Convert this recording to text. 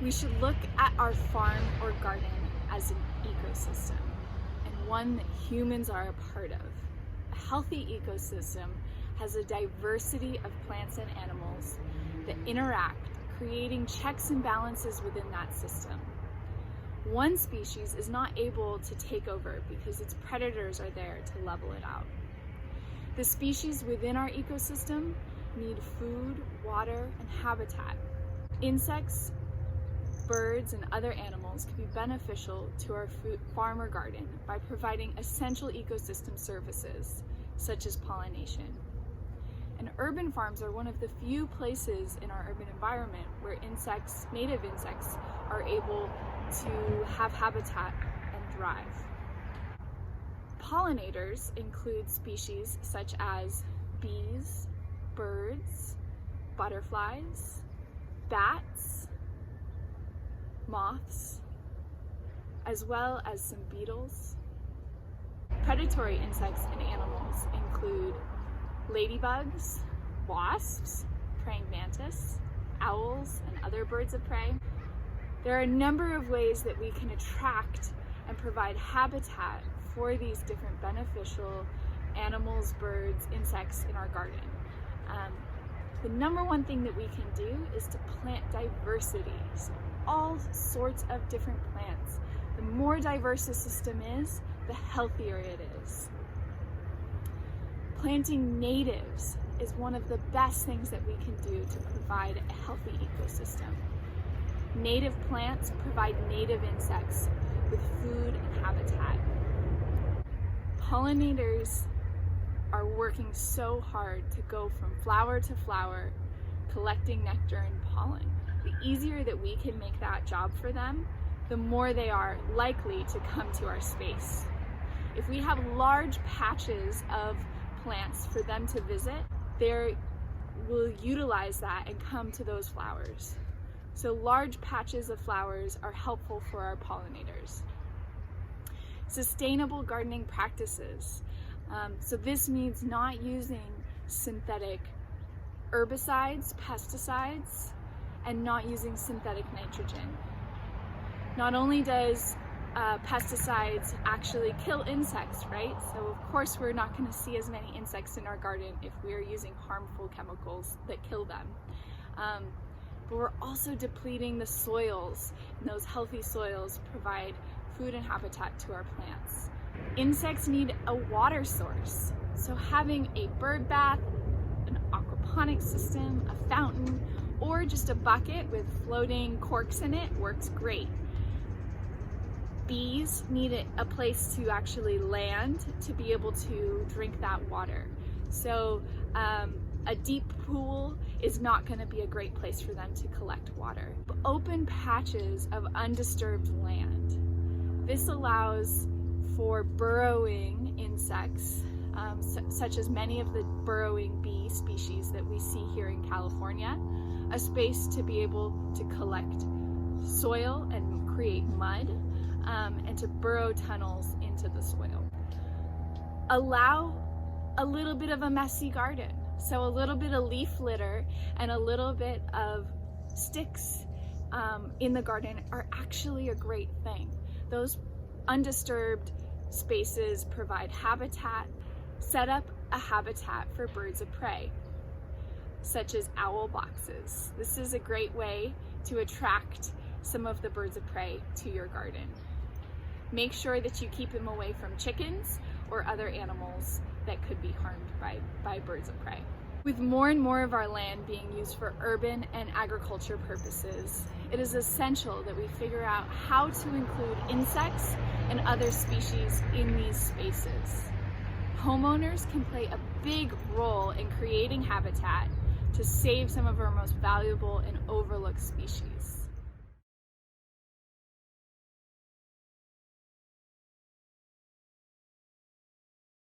We should look at our farm or garden as an ecosystem, and one that humans are a part of. A healthy ecosystem has a diversity of plants and animals that interact, creating checks and balances within that system. One species is not able to take over because its predators are there to level it out. The species within our ecosystem need food, water, and habitat. Insects, birds, and other animals can be beneficial to our farm or garden by providing essential ecosystem services, such as pollination. And urban farms are one of the few places in our urban environment where native insects, are able to have habitat and thrive. Pollinators include species such as bees, birds, butterflies, bats, moths, as well as some beetles. Predatory insects and animals include ladybugs, wasps, praying mantis, owls, and other birds of prey. There are a number of ways that we can attract and provide habitat for these different beneficial animals, birds, insects in our garden. The number one thing that we can do is to plant diversity. So all sorts of different plants. The more diverse a system is, the healthier it is. Planting natives is one of the best things that we can do to provide a healthy ecosystem. Native plants provide native insects with food and habitat. Pollinators are working so hard to go from flower to flower, collecting nectar and pollen. The easier that we can make that job for them, the more they are likely to come to our space. If we have large patches of plants for them to visit, they will utilize that and come to those flowers. So large patches of flowers are helpful for our pollinators. Sustainable gardening practices. So this means not using synthetic herbicides, pesticides, and not using synthetic nitrogen. Not only does pesticides actually kill insects, right? So of course we're not going to see as many insects in our garden if we are using harmful chemicals that kill them. But we're also depleting the soils, and those healthy soils provide food and habitat to our plants. Insects need a water source, so having a bird bath, an aquaponics system, a fountain, or just a bucket with floating corks in it works great. Bees need a place to actually land to be able to drink that water. So a deep pool is not going to be a great place for them to collect water. Open patches of undisturbed land. This allows for burrowing insects, such as many of the burrowing bee species that we see here in California, a space to be able to collect soil and create mud, and to burrow tunnels into the soil. Allow a little bit of a messy garden. So a little bit of leaf litter and a little bit of sticks in the garden are actually a great thing. Those undisturbed spaces provide habitat. Set up a habitat for birds of prey, such as owl boxes. This is a great way to attract some of the birds of prey to your garden. Make sure that you keep them away from chickens or other animals that could be harmed by birds of prey. With more and more of our land being used for urban and agriculture purposes, it is essential that we figure out how to include insects and other species in these spaces. Homeowners can play a big role in creating habitat to save some of our most valuable and overlooked species.